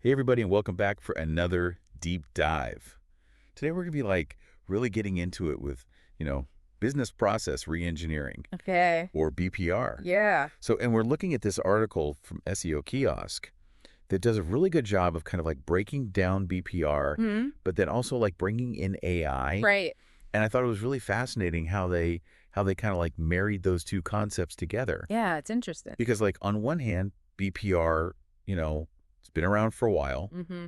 Hey everybody, and welcome back for another deep dive. Today we're going to be really getting into it with, business process reengineering Okay. or BPR. Yeah. And we're looking at this article from SEO Kiosk that does a really good job of kind of like breaking down BPR, Hmm. but then also like bringing in AI. Right. And I thought it was really fascinating how they kind of like married those two concepts together. Yeah, it's interesting. Because like on one hand, BPR, it's been around for a while. Hmm.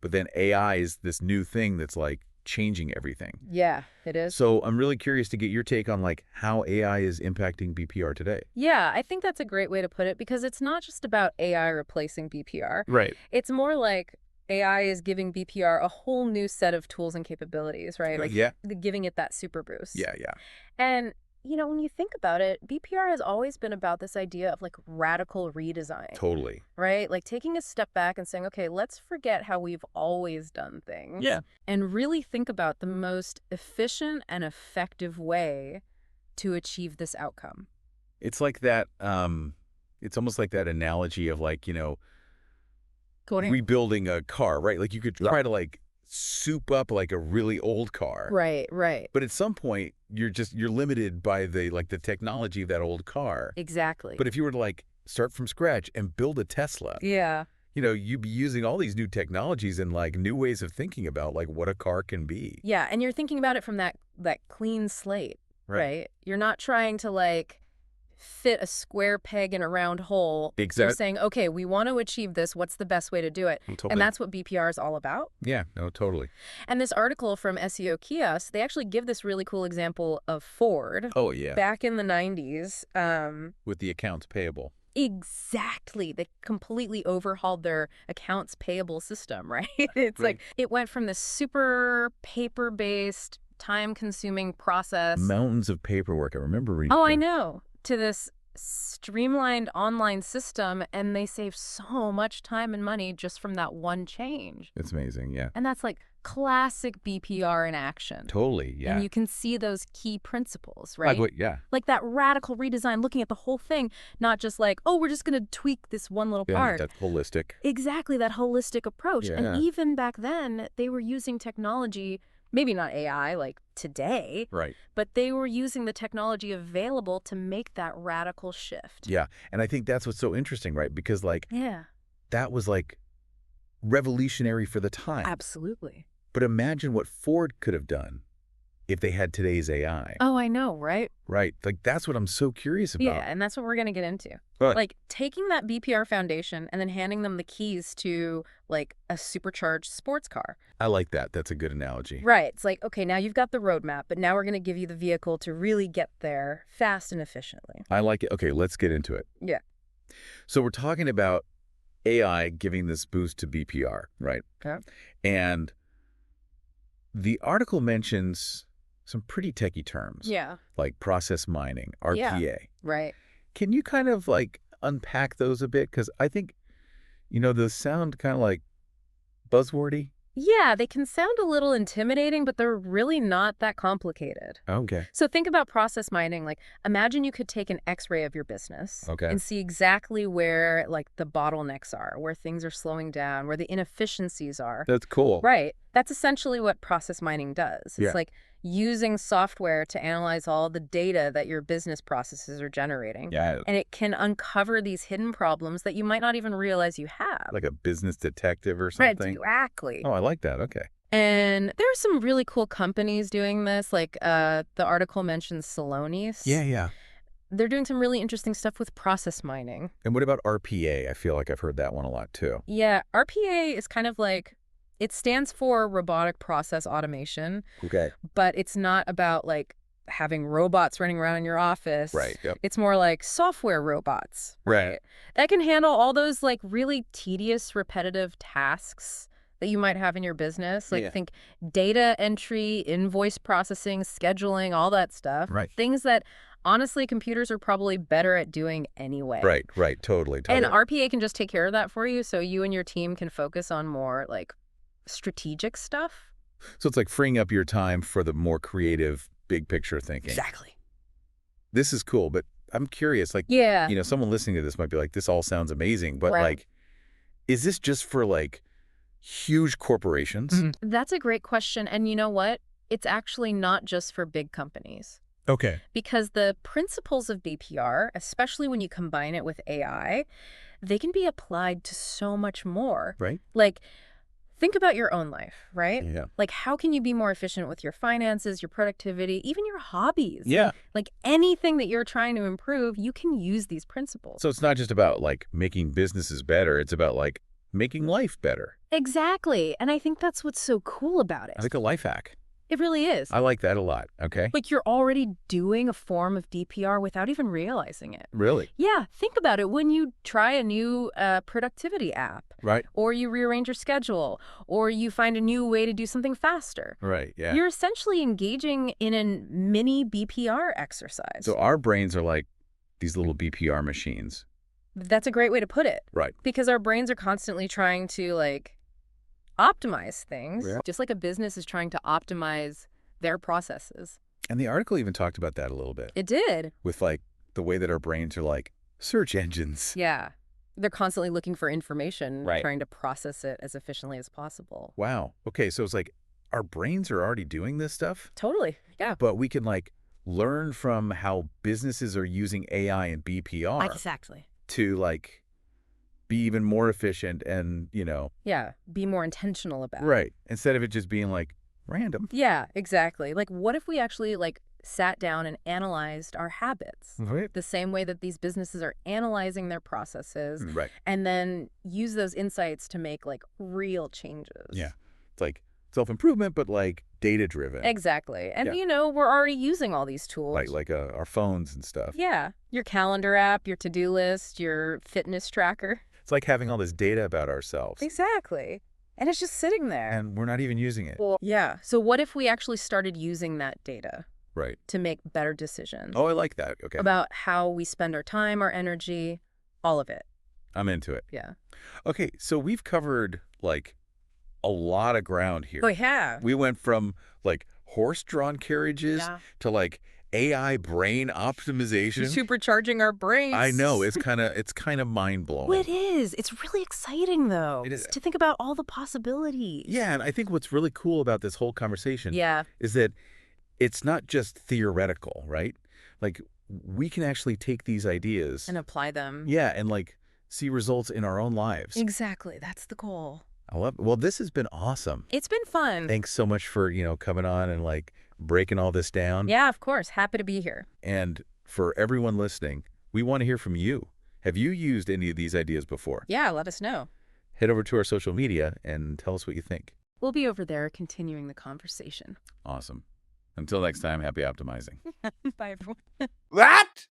But then AI is this new thing that's like changing everything. Yeah, it is. So I'm really curious to get your take on like how AI is impacting BPR today. Yeah, I think that's a great way to put it because it's not just about AI replacing BPR. Right. It's more like AI is giving BPR a whole new set of tools and capabilities, right? Like Yeah. giving it that super boost. Yeah. Yeah. And, when you think about it, BPR has always been about this idea of like radical redesign. Totally. Right? Like taking a step back and saying, okay, let's forget how we've always done things. Yeah. And really think about the most efficient and effective way to achieve this outcome. It's like that. It's almost like that analogy of like, rebuilding a car, right? Like you could try to like soup up like a really old car. Right, right. But at some point you're limited by the technology of that old car. Exactly. But if you were to like start from scratch and build a Tesla, Yeah. you'd be using all these new technologies and like new ways of thinking about like what a car can be. Yeah, and you're thinking about it from that clean slate, right? You're not trying to like fit a square peg in a round hole. Exactly. You're saying, okay, we want to achieve this. What's the best way to do it? Totally. And that's what BPR is all about. Yeah, no, totally. And this article from SEO Kiosk, they actually give this really cool example of Ford. Oh, yeah. Back in the 90s. With the accounts payable. Exactly. They completely overhauled their accounts payable system, right? It's Right. like it went from this super paper-based, time-consuming process. Mountains of paperwork. I remember reading. Oh, I know. To this streamlined online system, and they save so much time and money just from that one change. It's amazing, yeah. And that's like classic BPR in action. Totally, yeah. And you can see those key principles, right? Yeah. Like that radical redesign, looking at the whole thing, not just like, oh, we're just going to tweak this one little part. That's holistic. Exactly, that holistic approach. Yeah. And even back then, they were using technology, maybe not AI like today, Right. but they were using the technology available to make that radical shift. Yeah, and I think that's what's so interesting, right? Because like that was like revolutionary for the time. Absolutely. But imagine what Ford could have done if they had today's AI. Oh, I know, right? Right. Like that's what I'm so curious about. Yeah, and that's what we're going to get into. Right. Like taking that BPR foundation and then handing them the keys to like a supercharged sports car. I like that. That's a good analogy. Right. It's like, okay, now you've got the roadmap, but now we're going to give you the vehicle to really get there fast and efficiently. I like it. Okay, let's get into it. Yeah. So we're talking about AI giving this boost to BPR, right? Yeah. And the article mentions some pretty techie terms. Yeah. Like process mining, RPA. Yeah. Right. Can you kind of like unpack those a bit? Because I think, those sound kind of like buzzwordy. Yeah, they can sound a little intimidating, but they're really not that complicated. Okay. So think about process mining. Like imagine you could take an X-ray of your business and see exactly where like the bottlenecks are, where things are slowing down, where the inefficiencies are. That's cool. Right. That's essentially what process mining does. It's like using software to analyze all the data that your business processes are generating. Yeah. And it can uncover these hidden problems that you might not even realize you have. Like a business detective or something. Right, exactly. Oh, I like that. Okay. And there are some really cool companies doing this. Like the article mentions Celonis. Yeah. They're doing some really interesting stuff with process mining. And what about RPA? I feel like I've heard that one a lot too. Yeah, RPA is kind of like, it stands for Robotic Process Automation. Okay. But it's not about like having robots running around in your office. Right. Yep. It's more like software robots. Right. That can handle all those like really tedious, repetitive tasks that you might have in your business. Like think data entry, invoice processing, scheduling, all that stuff. Right. Things that honestly computers are probably better at doing anyway. Right. Totally. And RPA can just take care of that for you so you and your team can focus on more like strategic stuff. So it's like freeing up your time for the more creative, big picture thinking. Exactly. This is cool, but I'm curious, like, someone listening to this might be like, this all sounds amazing, but like, is this just for like huge corporations? That's a great question. And you know what? It's actually not just for big companies. Okay. Because the principles of BPR, especially when you combine it with AI, they can be applied to so much more. Right. Like, think about your own life, right? Yeah. Like, how can you be more efficient with your finances, your productivity, even your hobbies? Yeah. Like, anything that you're trying to improve, you can use these principles. So it's not just about, like, making businesses better. It's about, like, making life better. Exactly. And I think that's what's so cool about it. I think a life hack. It really is. I like that a lot. Okay. Like, you're already doing a form of BPR without even realizing it. Really? Yeah, think about it when you try a new productivity app. Right. Or you rearrange your schedule, or you find a new way to do something faster. Right. Yeah. You're essentially engaging in a mini BPR exercise. So our brains are like these little BPR machines. That's a great way to put it. Right. Because our brains are constantly trying to, like, optimize things, Yeah. just like a business is trying to optimize their processes. And the article even talked about that a little bit. It did. With, like, the way that our brains are like search engines. Yeah. They're constantly looking for information, Right. trying to process it as efficiently as possible. Wow. Okay. So it's like our brains are already doing this stuff, Totally. Yeah. but we can, like, learn from how businesses are using AI and BPR Exactly. to, like, be even more efficient and, Yeah. Be more intentional about it. right. Instead of it just being, like, random. Yeah, exactly. Like, what if we actually, like, sat down and analyzed our habits? Right. The same way that these businesses are analyzing their processes Right. and then use those insights to make, like, real changes. Yeah. It's like self-improvement, but, like, data-driven. Exactly. And, Yeah. we're already using all these tools. Like our phones and stuff. Yeah. Your calendar app, your to-do list, your fitness tracker. It's like having all this data about ourselves, Exactly. And it's just sitting there. and we're not even using it. Yeah. So what if we actually started using that data Right. to make better decisions Oh, I like that. Okay. about how we spend our time, our energy, all of it? I'm into it. Yeah. Okay, so we've covered, like, a lot of ground here. Oh, yeah. We went from, like, horse-drawn carriages Yeah. to, like, AI brain optimization. Supercharging our brains. I know, it's kind of mind-blowing. Well, it is. It's really exciting, though, It is. to think about all the possibilities. Yeah, and I think what's really cool about this whole conversation Yeah. is that it's not just theoretical, right? Like, we can actually take these ideas And apply them. yeah, and, like, see results in our own lives. Exactly. That's the goal. I love it. Well, this has been awesome. It's been fun. Thanks so much for, coming on and, like, breaking all this down. Yeah, of course. Happy to be here. And for everyone listening, we want to hear from you. Have you used any of these ideas before? Yeah, let us know. Head over to our social media and tell us what you think. We'll be over there continuing the conversation. Awesome. Until next time, happy optimizing. Bye, everyone. What?